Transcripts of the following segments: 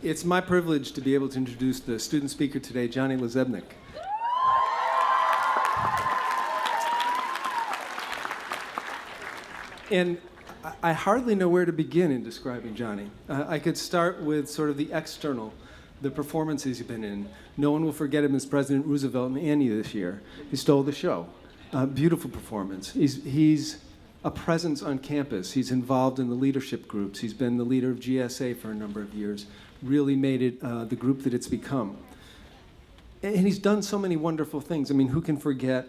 It's my privilege to be able to introduce the student speaker today, Johnny Lazebnik. And I hardly know where to begin in describing Johnny. I could start with sort of the external, the performances he's been in. No one will forget him as President Roosevelt and Annie this year. He stole the show. Beautiful performance. He's a presence on campus. He's involved in the leadership groups. He's been the leader of GSA for a number of years. Really made it the group that it's become. And he's done so many wonderful things. I mean, who can forget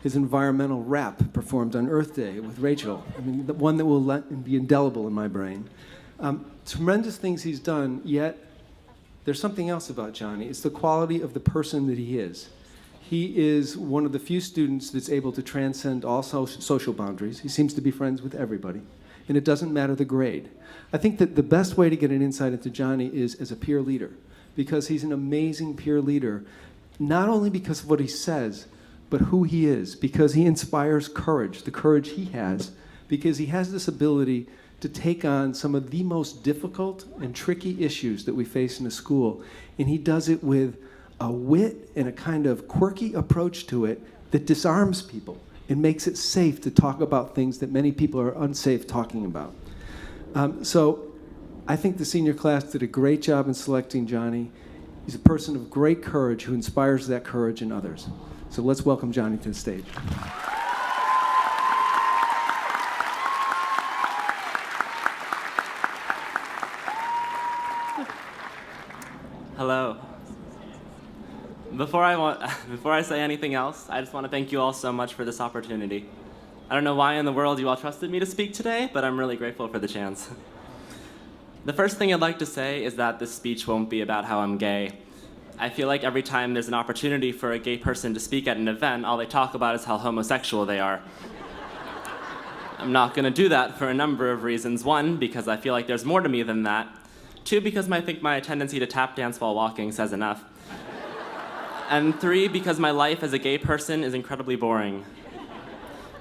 his environmental rap performed on Earth Day with Rachel? I mean, the one that will be indelible in my brain. Tremendous things he's done, yet there's something else about Johnny. It's the quality of the person that he is. He is one of the few students that's able to transcend all social boundaries. He seems to be friends with everybody, and it doesn't matter the grade. I think that the best way to get an insight into Johnny is as a peer leader, because he's an amazing peer leader, not only because of what he says, but who he is, because he inspires courage, the courage he has, because he has this ability to take on some of the most difficult and tricky issues that we face in a school, and he does it with a wit and a kind of quirky approach to it that disarms people and makes it safe to talk about things that many people are unsafe talking about. So I think the senior class did a great job in selecting Johnny. He's a person of great courage who inspires that courage in others. So let's welcome Johnny to the stage. Hello. Before I say anything else, I just want to thank you all so much for this opportunity. I don't know why in the world you all trusted me to speak today, but I'm really grateful for the chance. The first thing I'd like to say is that this speech won't be about how I'm gay. I feel like every time there's an opportunity for a gay person to speak at an event, all they talk about is how homosexual they are. I'm not going to do that for a number of reasons. One, because I feel like there's more to me than that. Two, because I think my tendency to tap dance while walking says enough. And three, because my life as a gay person is incredibly boring.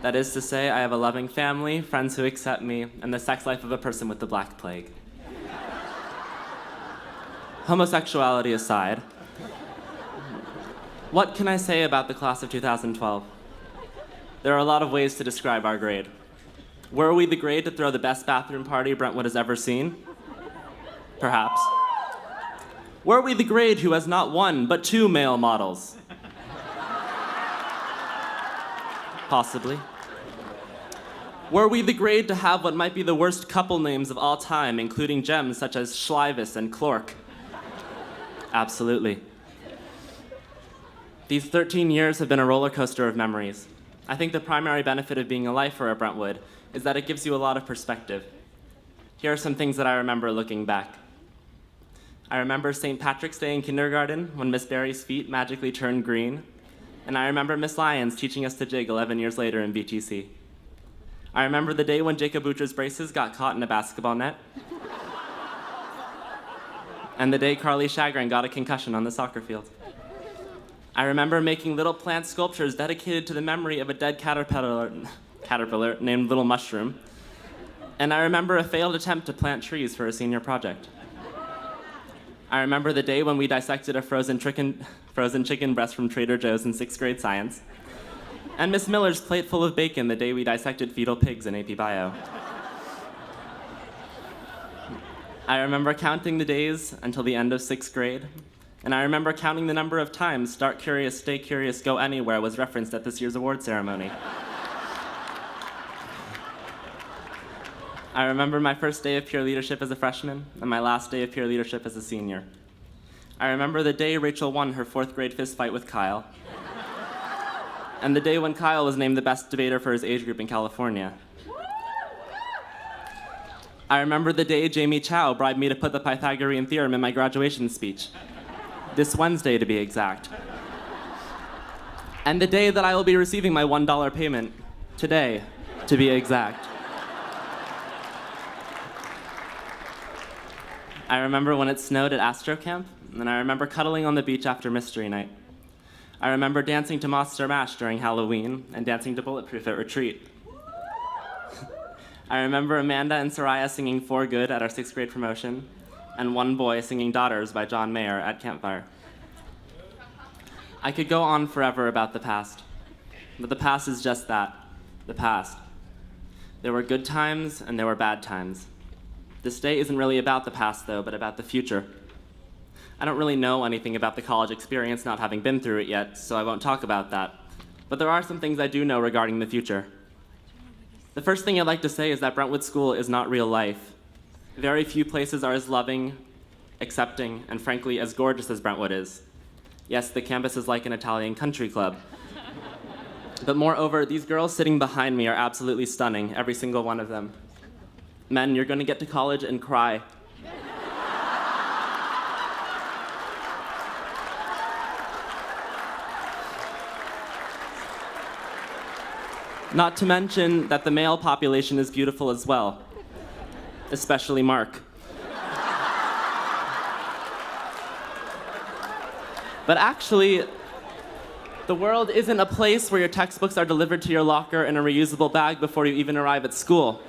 That is to say, I have a loving family, friends who accept me, and the sex life of a person with the Black Plague. Homosexuality aside, what can I say about the class of 2012? There are a lot of ways to describe our grade. Were we the grade to throw the best bathroom party Brentwood has ever seen? Perhaps. Were we the grade who has not one, but two male models? Possibly. Were we the grade to have what might be the worst couple names of all time, including gems such as Schleivis and Clork? Absolutely. These 13 years have been a roller coaster of memories. I think the primary benefit of being a lifer at Brentwood is that it gives you a lot of perspective. Here are some things that I remember looking back. I remember St. Patrick's Day in kindergarten when Miss Barry's feet magically turned green. And I remember Miss Lyons teaching us to jig 11 years later in BTC. I remember the day when Jacob Butcher's braces got caught in a basketball net. And the day Carly Chagrin got a concussion on the soccer field. I remember making little plant sculptures dedicated to the memory of a dead caterpillar named Little Mushroom. And I remember a failed attempt to plant trees for a senior project. I remember the day when we dissected a frozen chicken breast from Trader Joe's in 6th grade science. And Miss Miller's plate full of bacon the day we dissected fetal pigs in AP Bio. I remember counting the days until the end of 6th grade. And I remember counting the number of times Start Curious, Stay Curious, Go Anywhere was referenced at this year's award ceremony. I remember my first day of peer leadership as a freshman and my last day of peer leadership as a senior. I remember the day Rachel won her 4th grade fist fight with Kyle. And the day when Kyle was named the best debater for his age group in California. I remember the day Jamie Chow bribed me to put the Pythagorean theorem in my graduation speech. This Wednesday, to be exact. And the day that I will be receiving my $1 payment. Today, to be exact. I remember when it snowed at Astro Camp, and I remember cuddling on the beach after Mystery Night. I remember dancing to Monster Mash during Halloween, and dancing to Bulletproof at Retreat. I remember Amanda and Soraya singing For Good at our 6th grade promotion. and one boy singing Daughters by John Mayer at campfire. I could go on forever about the past, but the past is just that, the past. There were good times and there were bad times. This day isn't really about the past, though, but about the future. I don't really know anything about the college experience, not having been through it yet, so I won't talk about that. But there are some things I do know regarding the future. The first thing I'd like to say is that Brentwood School is not real life. Very few places are as loving, accepting, and frankly, as gorgeous as Brentwood is. Yes, the campus is like an Italian country club. But moreover, these girls sitting behind me are absolutely stunning, every single one of them. Men, you're going to get to college and cry. Not to mention that the male population is beautiful as well, especially Mark. But actually, the world isn't a place where your textbooks are delivered to your locker in a reusable bag before you even arrive at school.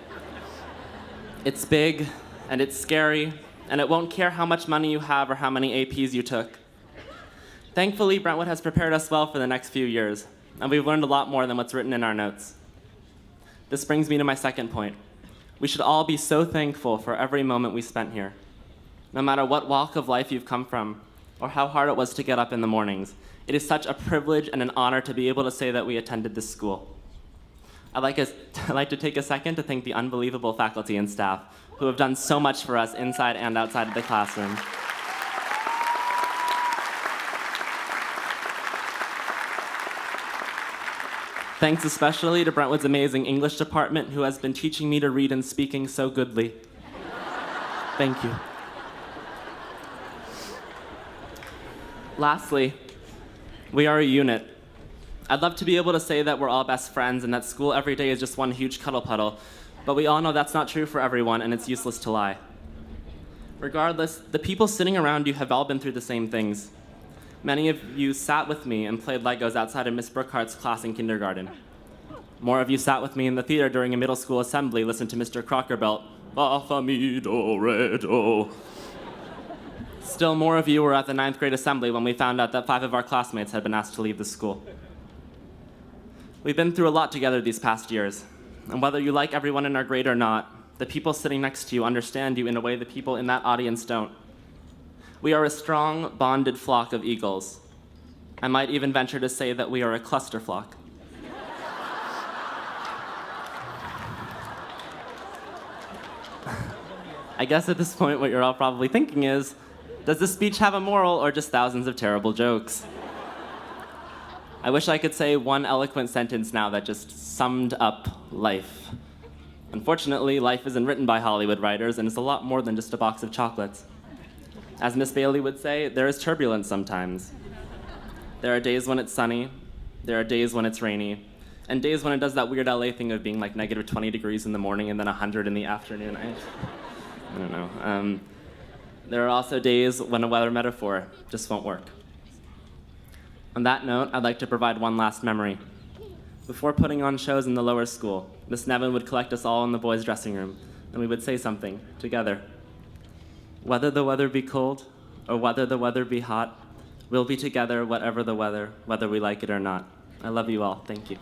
It's big, and it's scary, and it won't care how much money you have or how many APs you took. Thankfully, Brentwood has prepared us well for the next few years, and we've learned a lot more than what's written in our notes. This brings me to my second point. We should all be so thankful for every moment we spent here. No matter what walk of life you've come from, or how hard it was to get up in the mornings, it is such a privilege and an honor to be able to say that we attended this school. I'd like to take a second to thank the unbelievable faculty and staff who have done so much for us inside and outside of the classroom. Thanks especially to Brentwood's amazing English department who has been teaching me to read and speaking so goodly. Thank you. Lastly, we are a unit. I'd love to be able to say that we're all best friends and that school every day is just one huge cuddle puddle, but we all know that's not true for everyone and it's useless to lie. Regardless, the people sitting around you have all been through the same things. Many of you sat with me and played Legos outside of Miss Brookhart's class in kindergarten. More of you sat with me in the theater during a middle school assembly, listened to Mr. Crocker belt, "Fa, fa, mi, do, re, do." Still more of you were at the 9th grade assembly when we found out that 5 of our classmates had been asked to leave the school. We've been through a lot together these past years, and whether you like everyone in our grade or not, the people sitting next to you understand you in a way the people in that audience don't. We are a strong, bonded flock of eagles. I might even venture to say that we are a cluster flock. I guess at this point what you're all probably thinking is, does this speech have a moral or just thousands of terrible jokes? I wish I could say one eloquent sentence now that just summed up life. Unfortunately, life isn't written by Hollywood writers, and it's a lot more than just a box of chocolates. As Miss Bailey would say, there is turbulence sometimes. There are days when it's sunny, there are days when it's rainy, and days when it does that weird LA thing of being like negative 20 degrees in the morning and then 100 in the afternoon. I don't know. There are also days when a weather metaphor just won't work. On that note, I'd like to provide one last memory. Before putting on shows in the lower school, Miss Nevin would collect us all in the boys' dressing room, and we would say something together. Whether the weather be cold or whether the weather be hot, we'll be together whatever the weather, whether we like it or not. I love you all. Thank you.